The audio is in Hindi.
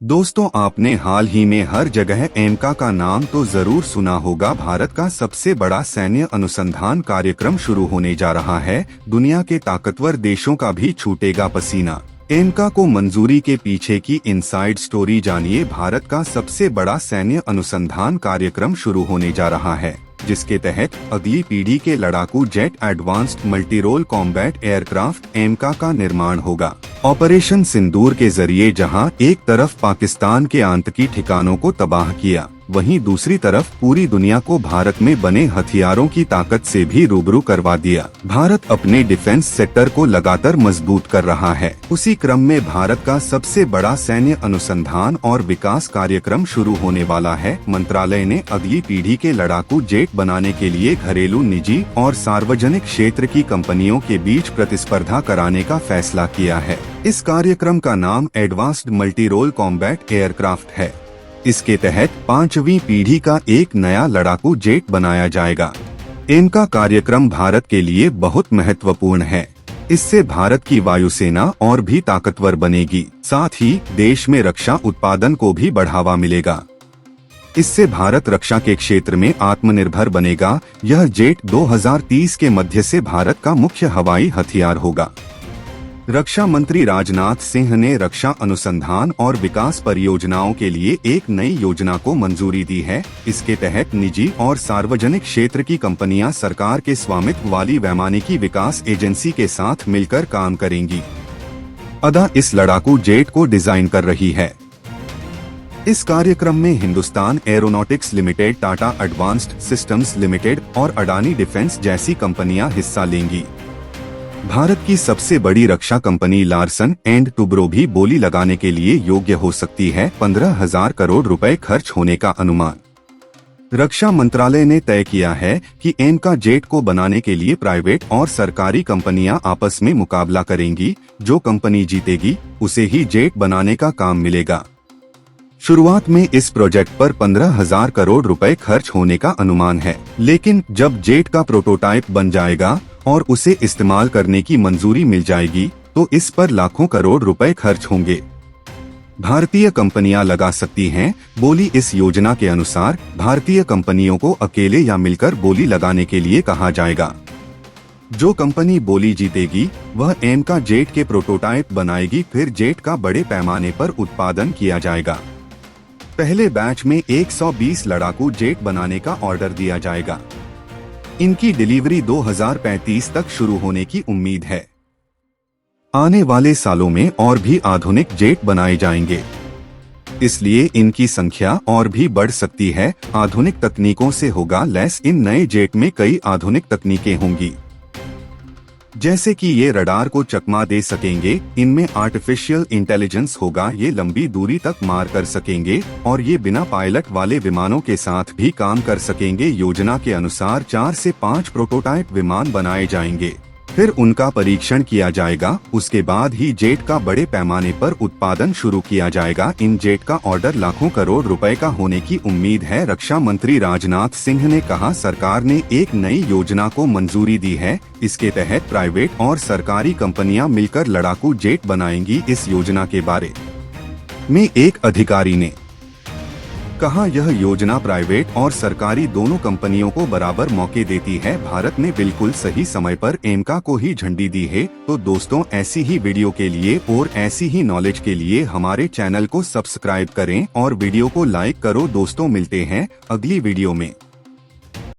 दोस्तों, आपने हाल ही में हर जगह एमका का नाम तो जरूर सुना होगा। भारत का सबसे बड़ा सैन्य अनुसंधान कार्यक्रम शुरू होने जा रहा है। दुनिया के ताकतवर देशों का भी छूटेगा पसीना। एमका को मंजूरी के पीछे की इनसाइड स्टोरी जानिए। भारत का सबसे बड़ा सैन्य अनुसंधान कार्यक्रम शुरू होने जा रहा है, जिसके तहत अगली पीढ़ी के लड़ाकू jet advanced multirole combat aircraft AMCA का निर्माण होगा। ऑपरेशन सिंदूर के जरिए जहां एक तरफ पाकिस्तान के आतंकी ठिकानों को तबाह किया, वहीं दूसरी तरफ पूरी दुनिया को भारत में बने हथियारों की ताकत से भी रूबरू करवा दिया। भारत अपने डिफेंस सेक्टर को लगातार मजबूत कर रहा है। उसी क्रम में भारत का सबसे बड़ा सैन्य अनुसंधान और विकास कार्यक्रम शुरू होने वाला है। मंत्रालय ने अगली पीढ़ी के लड़ाकू जेट बनाने के लिए घरेलू, निजी और सार्वजनिक क्षेत्र की कंपनियों के बीच प्रतिस्पर्धा कराने का फैसला किया है। इस कार्यक्रम का नाम एडवांस्ड मल्टीरोल कॉम्बैट एयरक्राफ्ट है। इसके तहत 5वीं पीढ़ी का एक नया लड़ाकू जेट बनाया जाएगा। इनका कार्यक्रम भारत के लिए बहुत महत्वपूर्ण है। इससे भारत की वायुसेना और भी ताकतवर बनेगी, साथ ही देश में रक्षा उत्पादन को भी बढ़ावा मिलेगा। इससे भारत रक्षा के क्षेत्र में आत्मनिर्भर बनेगा। यह जेट 2030 के मध्य से भारत का मुख्य हवाई हथियार होगा। रक्षा मंत्री राजनाथ सिंह ने रक्षा अनुसंधान और विकास परियोजनाओं के लिए एक नई योजना को मंजूरी दी है। इसके तहत निजी और सार्वजनिक क्षेत्र की कंपनियां सरकार के स्वामित्व वाली वैमानिकी विकास एजेंसी के साथ मिलकर काम करेंगी। अदा इस लड़ाकू जेट को डिजाइन कर रही है। इस कार्यक्रम में Hindustan aeronautics limited, Tata advanced systems limited और अडानी डिफेंस जैसी कंपनियां हिस्सा लेंगी। भारत की सबसे बड़ी रक्षा कंपनी लार्सन एंड टुब्रो भी बोली लगाने के लिए योग्य हो सकती है। 15,000 करोड़ रुपए खर्च होने का अनुमान। रक्षा मंत्रालय ने तय किया है कि एमका जेट को बनाने के लिए प्राइवेट और सरकारी कंपनियां आपस में मुकाबला करेंगी। जो कंपनी जीतेगी उसे ही जेट बनाने का काम मिलेगा। शुरुआत में इस प्रोजेक्ट पर 15,000 करोड़ रुपए खर्च होने का अनुमान है, लेकिन जब जेट का प्रोटोटाइप बन जाएगा और उसे इस्तेमाल करने की मंजूरी मिल जाएगी तो इस पर लाखों करोड़ रुपए खर्च होंगे। भारतीय कंपनियां लगा सकती हैं बोली। इस योजना के अनुसार भारतीय कंपनियों को अकेले या मिलकर बोली लगाने के लिए कहा जाएगा। जो कंपनी बोली जीतेगी वह एमका जेट के प्रोटोटाइप बनाएगी, फिर जेट का बड़े पैमाने पर उत्पादन किया जाएगा। पहले बैच में 120 लड़ाकू जेट बनाने का ऑर्डर दिया जाएगा। इनकी डिलीवरी 2035 तक शुरू होने की उम्मीद है। आने वाले सालों में और भी आधुनिक जेट बनाए जाएंगे, इसलिए इनकी संख्या और भी बढ़ सकती है। आधुनिक तकनीकों से होगा लैस इन नए जेट में कई आधुनिक तकनीकें होंगी, जैसे कि ये रडार को चकमा दे सकेंगे। इनमें आर्टिफिशियल इंटेलिजेंस होगा। ये लंबी दूरी तक मार कर सकेंगे और ये बिना पायलट वाले विमानों के साथ भी काम कर सकेंगे। योजना के अनुसार 4 से 5 प्रोटोटाइप विमान बनाए जाएंगे, फिर उनका परीक्षण किया जाएगा। उसके बाद ही जेट का बड़े पैमाने पर उत्पादन शुरू किया जाएगा। इन जेट का ऑर्डर लाखों करोड़ रुपए का होने की उम्मीद है। रक्षा मंत्री राजनाथ सिंह ने कहा, सरकार ने एक नई योजना को मंजूरी दी है। इसके तहत प्राइवेट और सरकारी कंपनियां मिलकर लड़ाकू जेट बनाएंगी। इस योजना के बारे में एक अधिकारी ने कहा, यह योजना प्राइवेट और सरकारी दोनों कंपनियों को बराबर मौके देती है। भारत ने बिल्कुल सही समय पर एमका को ही झंडी दी है। तो दोस्तों, ऐसी ही वीडियो के लिए और ऐसी ही नॉलेज के लिए हमारे चैनल को सब्सक्राइब करें और वीडियो को लाइक करो। दोस्तों, मिलते हैं अगली वीडियो में।